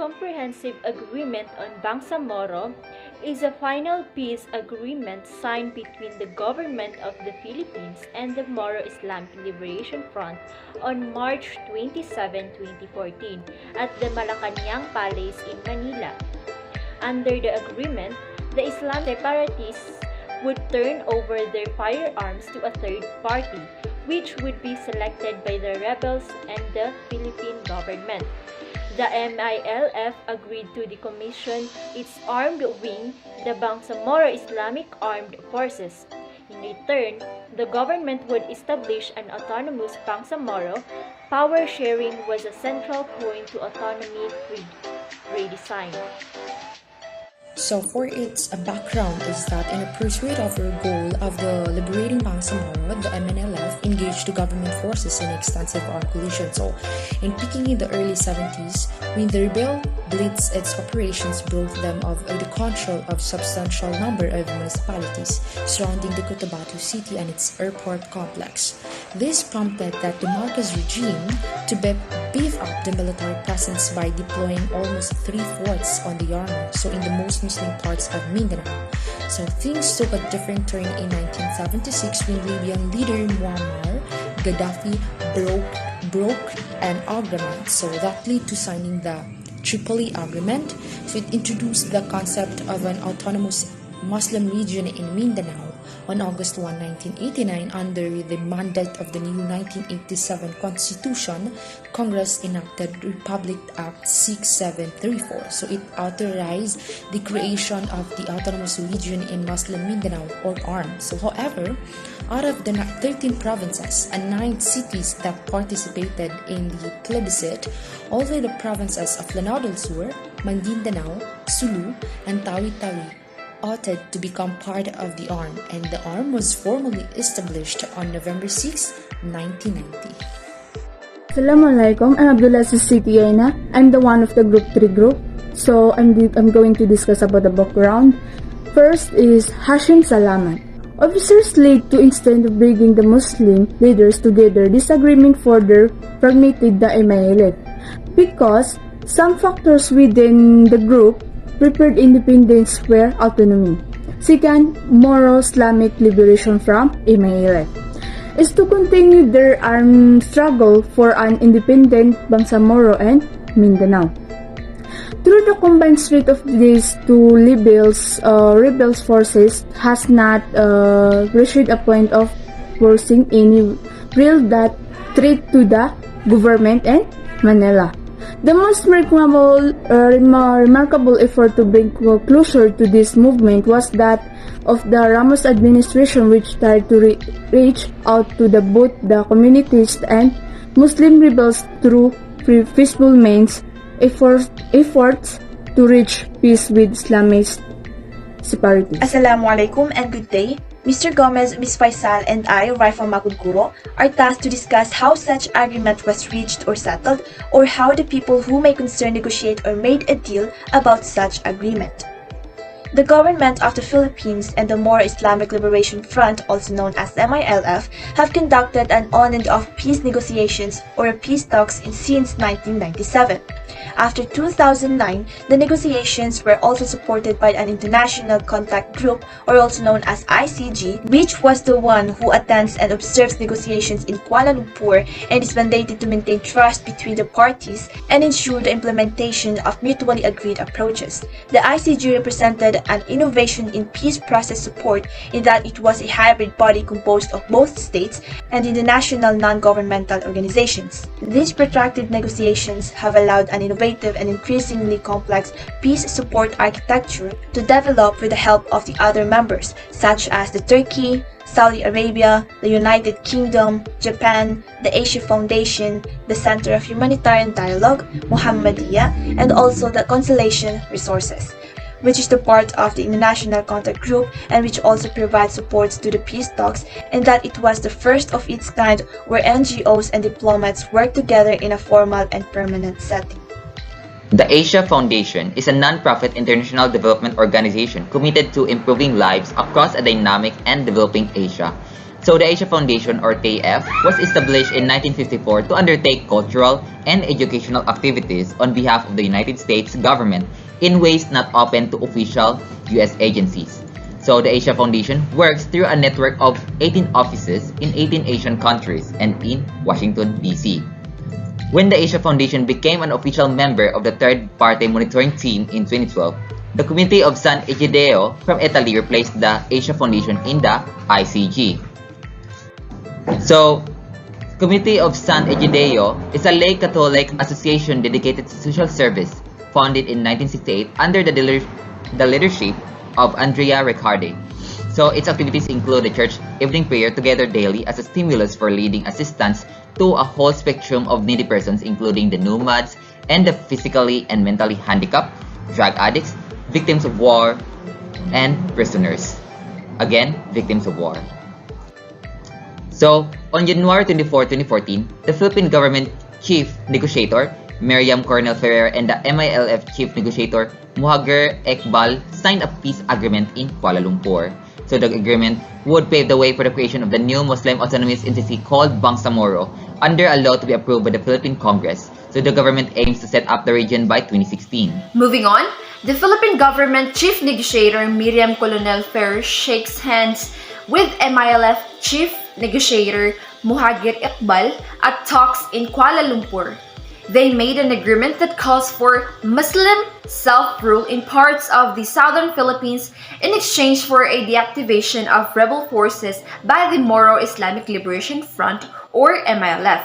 Comprehensive Agreement on Bangsamoro is a final peace agreement signed between the government of the Philippines and the Moro Islamic Liberation Front on March 27, 2014 at the Malacañang Palace in Manila. Under the agreement, the Islamic separatists would turn over their firearms to a third party, which would be selected by the rebels and the Philippine government. The MILF agreed to decommission its armed wing, the Bangsamoro Islamic Armed Forces. In return, the government would establish an autonomous Bangsamoro. Power sharing was a central point to autonomy redesign. So for its background is that in a pursuit of the goal of the liberating Bangsamoro, the MNLF engaged the government forces in extensive armed collision. So in peaking in the early 70s, when the rebel blitz its operations brought them of the control of substantial number of municipalities surrounding the Cotabato city and its airport complex. This prompted that the Marcos regime to beef up the military presence by deploying almost 3/4 on the army, so in the most Muslim parts of Mindanao. So things took a different turn in 1976 when Libyan leader Muammar Gaddafi broke an agreement. So that led to signing the Tripoli Agreement. So it introduced the concept of an autonomous Muslim region in Mindanao on August 1, 1989, under the mandate of the new 1987 Constitution. Congress enacted Republic Act 6734. So it authorized the creation of the Autonomous Region in Muslim Mindanao, or ARM. So however, out of the 13 provinces and 9 cities that participated in the plebiscite, only the provinces of Lanao del Sur, Maguindanao, Sulu, and Tawi-Tawi opted to become part of the ARM, and the ARM was formally established on November 6, 1990. Assalamualaikum, I'm Abdullah Siti Aina. I'm the one of the Group 3 group. So I'm going to discuss about the background. First is Hashim Salamat. Officers led to instead of bringing the Muslim leaders together, this agreement further permitted the MILF because some factors within the group preferred independence where autonomy. Second, Moro Islamic Liberation Front (MILF) is to continue their armed struggle for an independent Bangsamoro and Mindanao. Through the combined strength of these two rebels forces has not reached a point of forcing any real threat to the government and Manila. The most remarkable effort to bring closure to this movement was that of the Ramos administration, which tried to reach out to both the communities and Muslim rebels through peaceful means, efforts to reach peace with Islamist separatists. Assalamualaikum and good day. Mr. Gomez, Ms. Faisal, and I, Raifa Magudguro, are tasked to discuss how such agreement was reached or settled, or how the people who may concern negotiate or made a deal about such agreement. The government of the Philippines and the Moro Islamic Liberation Front, also known as MILF, have conducted an on and off peace negotiations or peace talks since 1997. After 2009, the negotiations were also supported by an international contact group, or also known as ICG, which was the one who attends and observes negotiations in Kuala Lumpur and is mandated to maintain trust between the parties and ensure the implementation of mutually agreed approaches. The ICG represented an innovation in peace process support in that it was a hybrid body composed of both states and international non-governmental organizations. These protracted negotiations have allowed an innovative and increasingly complex peace support architecture to develop with the help of the other members, such as the Turkey, Saudi Arabia, the United Kingdom, Japan, the Asia Foundation, the Center of Humanitarian Dialogue, Muhammadiyah, and also the Constellation Resources, which is the part of the International Contact Group and which also provides support to the peace talks, and that it was the first of its kind where NGOs and diplomats work together in a formal and permanent setting. The Asia Foundation is a non-profit international development organization committed to improving lives across a dynamic and developing Asia. So the Asia Foundation, or KF, was established in 1954 to undertake cultural and educational activities on behalf of the United States government in ways not open to official U.S. agencies. So the Asia Foundation works through a network of 18 offices in 18 Asian countries and in Washington, D.C. When the Asia Foundation became an official member of the third-party monitoring team in 2012, the Committee of San Egideo from Italy replaced the Asia Foundation in the ICG. So, Committee of San Egideo is a lay Catholic association dedicated to social service, founded in 1968 under the leadership of Andrea Riccardi. So, its activities include the church evening prayer together daily as a stimulus for leading assistance to a whole spectrum of needy persons, including the nomads and the physically and mentally handicapped, drug addicts, victims of war, and prisoners. Again, victims of war. So, on January 24, 2014, the Philippine government chief negotiator, Miriam Cornel Ferrer, and the MILF chief negotiator, Muhagir Ekbal, signed a peace agreement in Kuala Lumpur. So the agreement would pave the way for the creation of the new Muslim autonomous entity called Bangsamoro under a law to be approved by the Philippine Congress. So the government aims to set up the region by 2016. Moving on, the Philippine government chief negotiator Miriam Colonel Ferrer shakes hands with MILF chief negotiator Muhagir Ekbal at talks in Kuala Lumpur. They made an agreement that calls for Muslim self-rule in parts of the southern Philippines in exchange for a deactivation of rebel forces by the Moro Islamic Liberation Front, or MILF.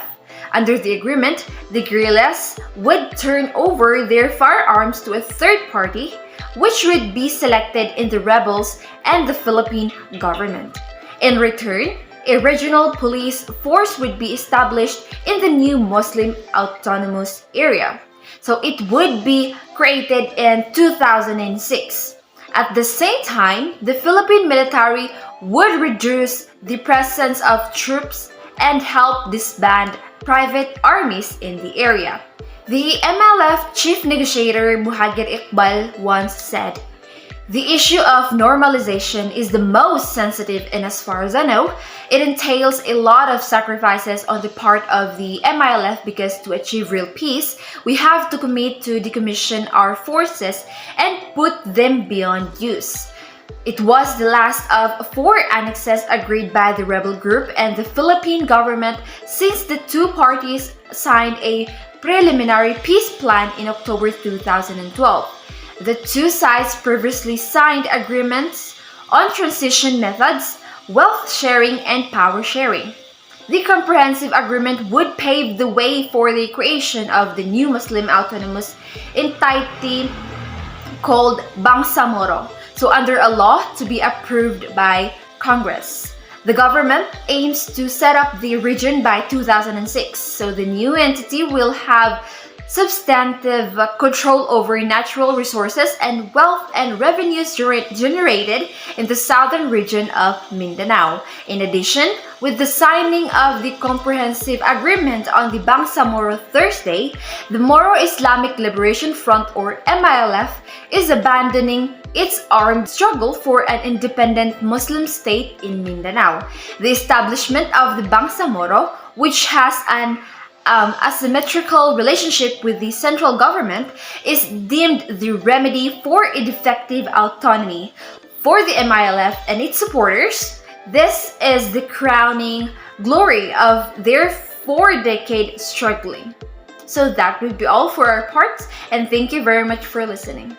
Under the agreement, the guerrillas would turn over their firearms to a third party, which would be selected in the rebels and the Philippine government. In return, a regional police force would be established in the new Muslim autonomous area. So it would be created in 2006. At the same time, the Philippine military would reduce the presence of troops and help disband private armies in the area. The MLF chief negotiator Muhagir Ekbal once said, "The issue of normalization is the most sensitive, and as far as I know, it entails a lot of sacrifices on the part of the MILF because to achieve real peace, we have to commit to decommission our forces and put them beyond use." It was the last of 4 annexes agreed by the rebel group and the Philippine government since the two parties signed a preliminary peace plan in October 2012. The two sides previously signed agreements on transition methods, wealth sharing, and power sharing. The comprehensive agreement would pave the way for the creation of the new Muslim autonomous entity called Bangsamoro, so under a law to be approved by Congress. The government aims to set up the region by 2006, so the new entity will have substantive control over natural resources and wealth and revenues generated in the southern region of Mindanao. In addition, with the signing of the comprehensive agreement on the Bangsamoro Thursday, the Moro Islamic Liberation Front, or MILF, is abandoning its armed struggle for an independent Muslim state in Mindanao. The establishment of the Bangsamoro, which has an asymmetrical relationship with the central government, is deemed the remedy for a defective autonomy. For the MILF and its supporters, this is the crowning glory of their 4-decade struggling. So that would be all for our part, and thank you very much for listening.